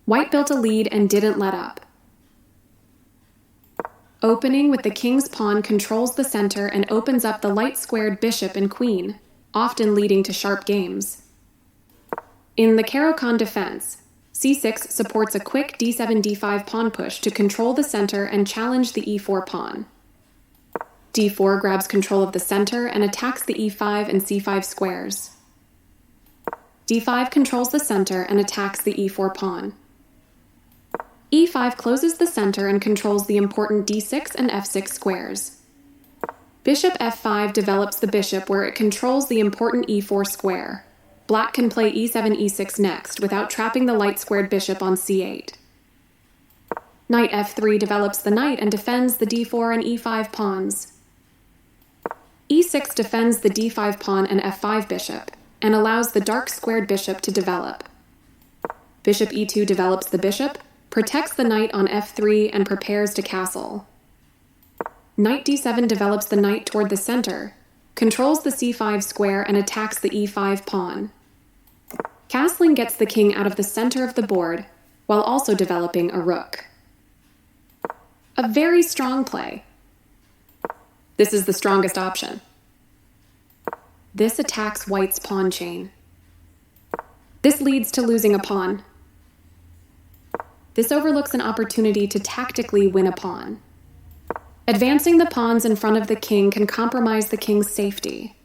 White built a lead and didn't let up. Opening with the king's pawn controls the center and opens up the light-squared bishop and queen, often leading to sharp games. In the Caro-Kann defense, c6 supports a quick d7-d5 pawn push to control the center and challenge the e4 pawn. d4 grabs control of the center and attacks the e5 and c5 squares. d5 controls the center and attacks the e4 pawn. e5 closes the center and controls the important d6 and f6 squares. Bishop f5 develops the bishop where it controls the important e4 square. Black can play e7, e6 next without trapping the light-squared bishop on c8. Knight f3 develops the knight and defends the d4 and e5 pawns. e6 defends the d5 pawn and f5 bishop, and allows the dark-squared bishop to develop. Bishop e2 develops the bishop, protects the knight on f3, and prepares to castle. Knight d7 develops the knight toward the center, controls the c5 square, and attacks the e5 pawn. Castling gets the king out of the center of the board, while also developing a rook. A very strong play. This is the strongest option. This attacks white's pawn chain. This leads to losing a pawn. This overlooks an opportunity to tactically win a pawn. Advancing the pawns in front of the king can compromise the king's safety.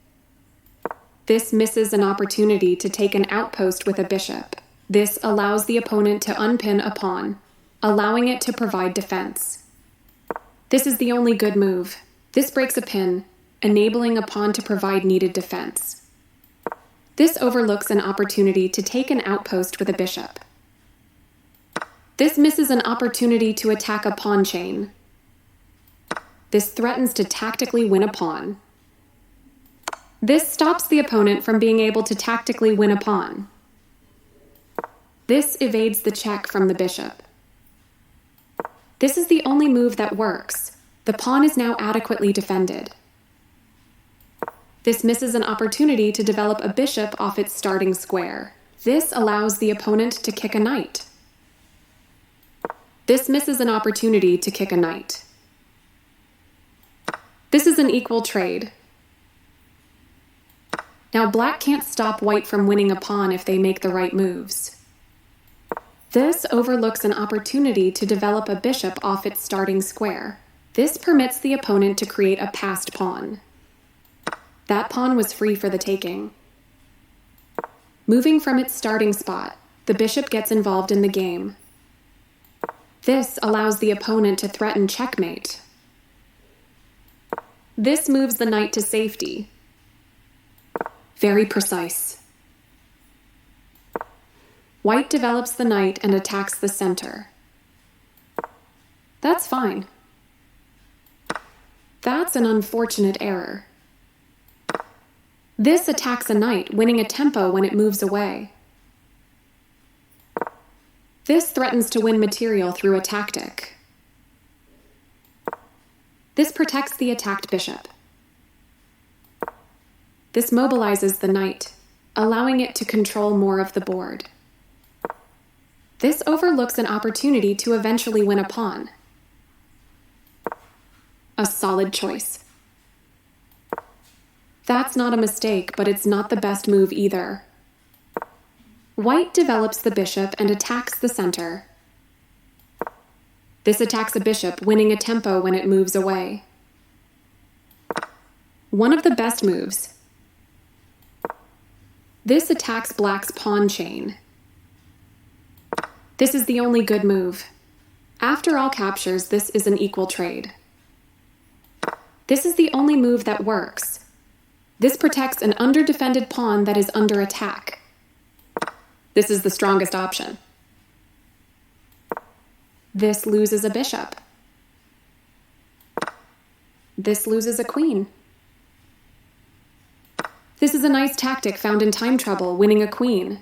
This misses an opportunity to take an outpost with a bishop. This allows the opponent to unpin a pawn, allowing it to provide defense. This is the only good move. This breaks a pin, enabling a pawn to provide needed defense. This overlooks an opportunity to take an outpost with a bishop. This misses an opportunity to attack a pawn chain. This threatens to tactically win a pawn. This stops the opponent from being able to tactically win a pawn. This evades the check from the bishop. This is the only move that works. The pawn is now adequately defended. This misses an opportunity to develop a bishop off its starting square. This allows the opponent to kick a knight. This misses an opportunity to kick a knight. This is an equal trade. Now black can't stop white from winning a pawn if they make the right moves. This overlooks an opportunity to develop a bishop off its starting square. This permits the opponent to create a passed pawn. That pawn was free for the taking. Moving from its starting spot, the bishop gets involved in the game. This allows the opponent to threaten checkmate. This moves the knight to safety. Very precise. White develops the knight and attacks the center. That's fine. That's an unfortunate error. This attacks a knight, winning a tempo when it moves away. This threatens to win material through a tactic. This protects the attacked bishop. This mobilizes the knight, allowing it to control more of the board. This overlooks an opportunity to eventually win a pawn. A solid choice. That's not a mistake, but it's not the best move either. White develops the bishop and attacks the center. This attacks a bishop, winning a tempo when it moves away. One of the best moves. This attacks black's pawn chain. This is the only good move. After all captures, this is an equal trade. This is the only move that works. This protects an under-defended pawn that is under attack. This is the strongest option. This loses a bishop. This loses a queen. This is a nice tactic found in time trouble, winning a queen.